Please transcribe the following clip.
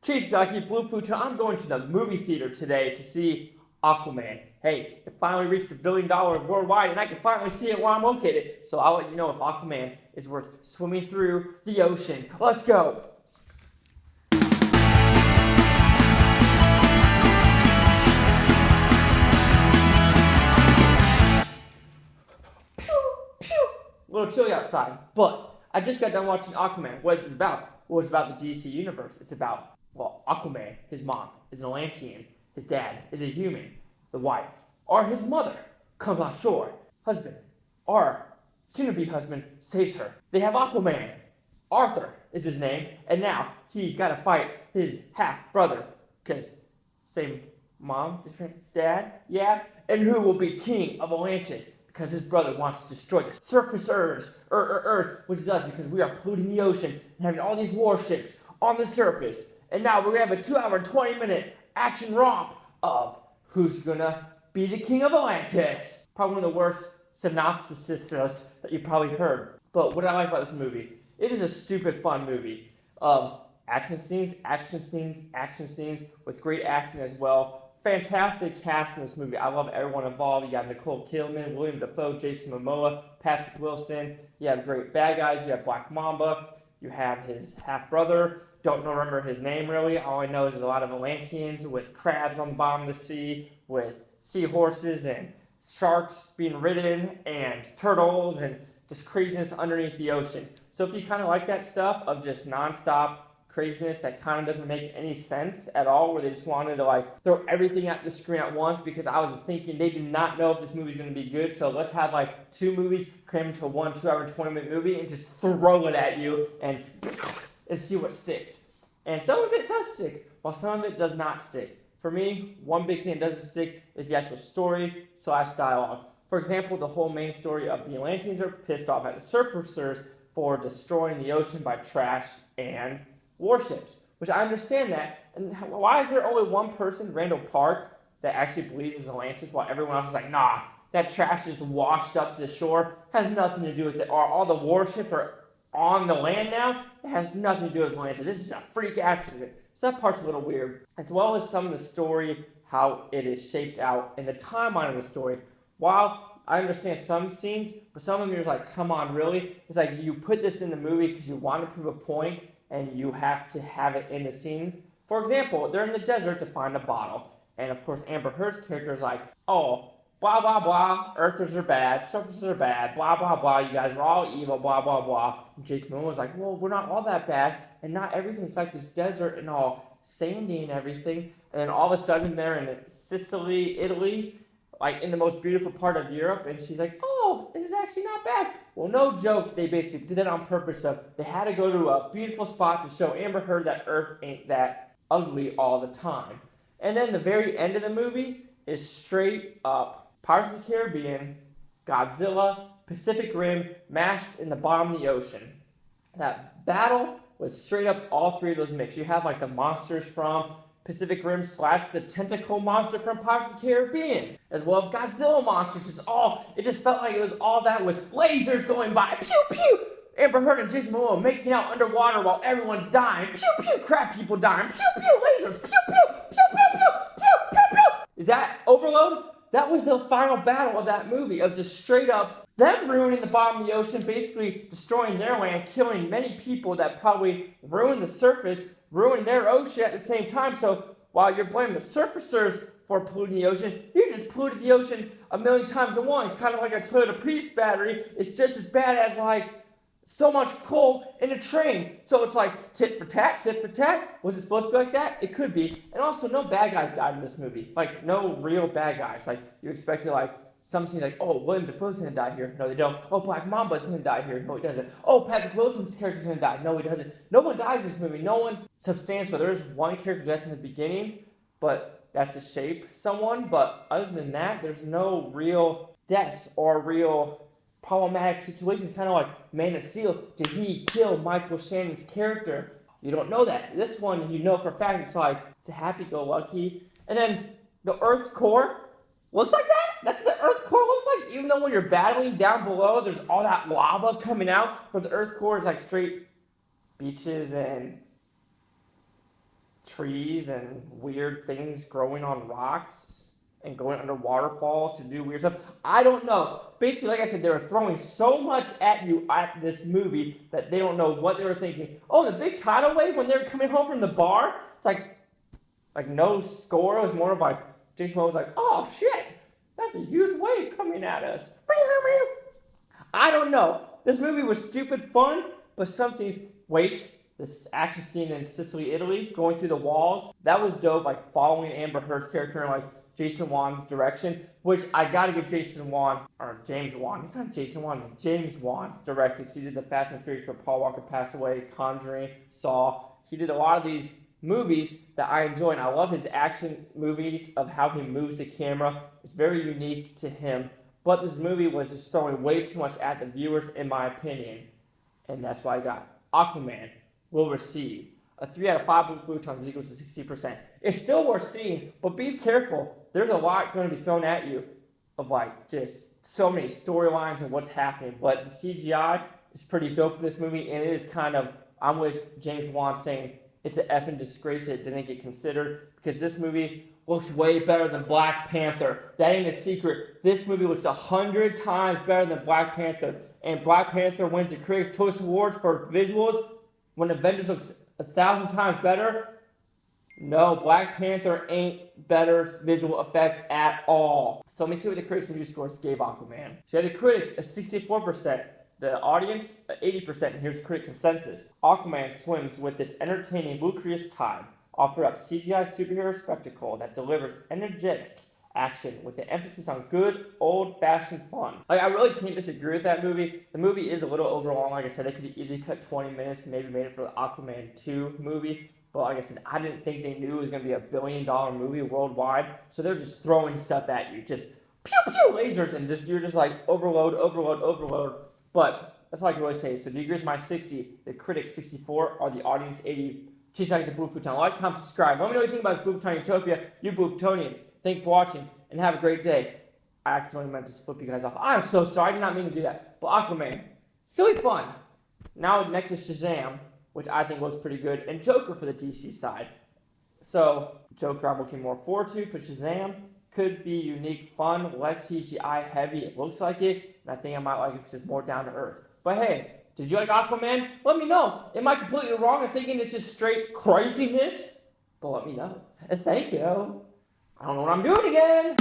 Chase Zaki, Blue Futon. I'm going to the movie theater today to see Aquaman. Hey, it finally reached $1 billion worldwide, and I can finally see it where I'm located. So I'll let you know if Aquaman is worth swimming through the ocean. Let's go! A little chilly outside, but I just got done watching Aquaman. What is it about? Well, it's about the DC universe. It's about, Aquaman, his mom is an Atlantean, his dad is a human, the wife, or his mother, comes on shore, husband, or soon-to-be husband, saves her. They have Aquaman. Arthur is his name, and now he's got to fight his half-brother, because same mom, different dad, yeah? And who will be king of Atlantis? Because his brother wants to destroy the surface Earth, which is us, because we are polluting the ocean and having all these warships on the surface. And now we're going to have a 2-hour and 20-minute action romp of who's going to be the king of Atlantis. Probably one of the worst synopsises that you probably heard. But what I like about this movie, it is a stupid fun movie. Action scenes with great action as well. Fantastic cast in this movie. I love everyone involved. You got Nicole Kidman, Willem, Dafoe, Jason Momoa, Patrick Wilson. You have great bad guys. You have Black Mamba. You have his half-brother. Don't remember his name really. All I know is there's a lot of Atlanteans with crabs on the bottom of the sea, with seahorses and sharks being ridden, and turtles, and just craziness underneath the ocean. So if you kind of like that stuff of just nonstop craziness that kind of doesn't make any sense at all, where they just wanted to throw everything at the screen at once, because I was thinking they did not know if this movie's going to be good, so let's have 2 movies crammed into one 2-hour and 20-minute movie and just throw it at you and see what sticks. And some of it does stick, while some of it does not stick. For me, one big thing that doesn't stick is the actual story / dialogue. For example, the whole main story of the Atlanteans are pissed off at the surfacers for destroying the ocean by trash and warships, which I understand that. And why is there only one person, Randall Park, that actually believes it's Atlantis, while everyone else is like, nah, that trash is washed up to the shore, has nothing to do with it, or all the warships are on the land now, it has nothing to do with Atlantis, this is a freak accident. So that part's a little weird, as well as some of the story, how it is shaped out, and the timeline of the story. While I understand some scenes, but some of them you're like, come on, really? It's like you put this in the movie because you want to prove a point, and you have to have it in the scene. For example, they're in the desert to find a bottle. And of course, Amber Heard's character is like, oh, blah, blah, blah, Earthers are bad, surfers are bad, blah, blah, blah, you guys are all evil, blah, blah, blah. And Jason Momoa was like, well, we're not all that bad, and not everything's like this desert and all sandy and everything. And then all of a sudden they're in Sicily, Italy, in the most beautiful part of Europe, and she's like, oh, this is actually not bad. Well, no joke, they basically did that on purpose, so they had to go to a beautiful spot to show Amber Heard that Earth ain't that ugly all the time. And then the very end of the movie is straight up Pirates of the Caribbean, Godzilla, Pacific Rim, mashed in the bottom of the ocean. That battle was straight up all 3 of those mixed. You have the monsters from Pacific Rim / the tentacle monster from Pirates of the Caribbean, as well as Godzilla monsters. It just felt like it was all that with lasers going by, pew pew. Amber Heard and Jason Momoa making out underwater while everyone's dying, pew pew. Crab people dying, pew pew. Lasers, pew pew, pew pew pew, pew pew pew. Is that overload? That was the final battle of that movie, of just straight up them ruining the bottom of the ocean, basically destroying their land, killing many people that probably ruined the surface, ruining their ocean at the same time. So while you're blaming the surfacers for polluting the ocean, you just polluted the ocean a million times to one. Kind of like a Toyota Prius battery. It's just as bad as so much coal in a train. So it's like tit for tat, tit for tat. Was it supposed to be like that? It could be. And also, no bad guys died in this movie. No real bad guys. You expected some scenes oh, Willem Dafoe's gonna die here. No, they don't. Oh, Black Mamba's gonna die here. No, he doesn't. Oh, Patrick Wilson's character's gonna die. No, he doesn't. No one dies in this movie. No one substantial. There's one character death in the beginning, but that's to shape someone. But other than that, there's no real deaths or real problematic situations. Kind of like Man of Steel. Did he kill Michael Shannon's character? You don't know that. This one, you know for a fact, it's a happy-go-lucky. And then the Earth's core looks like that? That's what the Earth core looks like? Even though when you're battling down below, there's all that lava coming out, but the Earth core is straight beaches and trees and weird things growing on rocks and going under waterfalls to do weird stuff. I don't know. Basically, like I said, they were throwing so much at you at this movie that they don't know what they were thinking. Oh, the big tidal wave when they were coming home from the bar? It's like no score. It was more of like, Jason Momoa was like, oh shit, that's a huge wave coming at us. I don't know. This movie was stupid fun, but some scenes, this action scene in Sicily, Italy, going through the walls, that was dope, like following Amber Heard's character in like Jason Wan's direction, which I gotta give James Wan, he's not Jason Wan, it's James Wan's director, because he did the Fast and Furious where Paul Walker passed away, Conjuring, Saw. He did a lot of these movies that I enjoy, and I love his action movies of how he moves the camera. It's very unique to him, but this movie was just throwing way too much at the viewers, in my opinion, and that's why I got Aquaman will receive a 3 out of 5 blue Futons equals to 60%. It's still worth seeing, but be careful. There's a lot going to be thrown at you of like just so many storylines and what's happening, but the CGI is pretty dope in this movie, and it is kind of, I'm with James Wan saying it's an effing disgrace that it didn't get considered, because this movie looks way better than Black Panther. That ain't a secret. This movie looks 100 times better than Black Panther, and Black Panther wins the Critics' Choice Awards for visuals when Avengers looks 1,000 times better. No, Black Panther ain't better visual effects at all. So let me see what the critics and review scores gave Aquaman. So the critics a 64%, the audience 80%, and here's the critic consensus. Aquaman swims with its entertaining luxurious tide, offer up CGI superhero spectacle that delivers energetic action with an emphasis on good old-fashioned fun. Like, I really can't disagree with that movie. The movie is a little overlong. Like I said, they could have easily cut 20 minutes and maybe made it for the Aquaman 2 movie. But like I said, I didn't think they knew it was going to be a billion-dollar movie worldwide. So they're just throwing stuff at you. Just pew-pew lasers, and you're just like overload, overload, overload. But that's all I can really say. So do you agree with my 60, the critics 64, or the audience 80? Cheese like the Blue Futon. Like, comment, subscribe. Let me know what you think about this Blue Futon Utopia. You Blue Futonians. Thank you for watching, and have a great day. I accidentally meant to flip you guys off. I'm so sorry. I did not mean to do that. But Aquaman, silly fun. Now next is Shazam, which I think looks pretty good, and Joker for the DC side. So Joker I'm looking more forward to, but Shazam could be unique, fun, less CGI heavy. It looks like it, and I think I might like it because it's more down to earth. But hey, did you like Aquaman? Let me know. Am I completely wrong in thinking it's just straight craziness? But let me know. And thank you. I don't know what I'm doing again.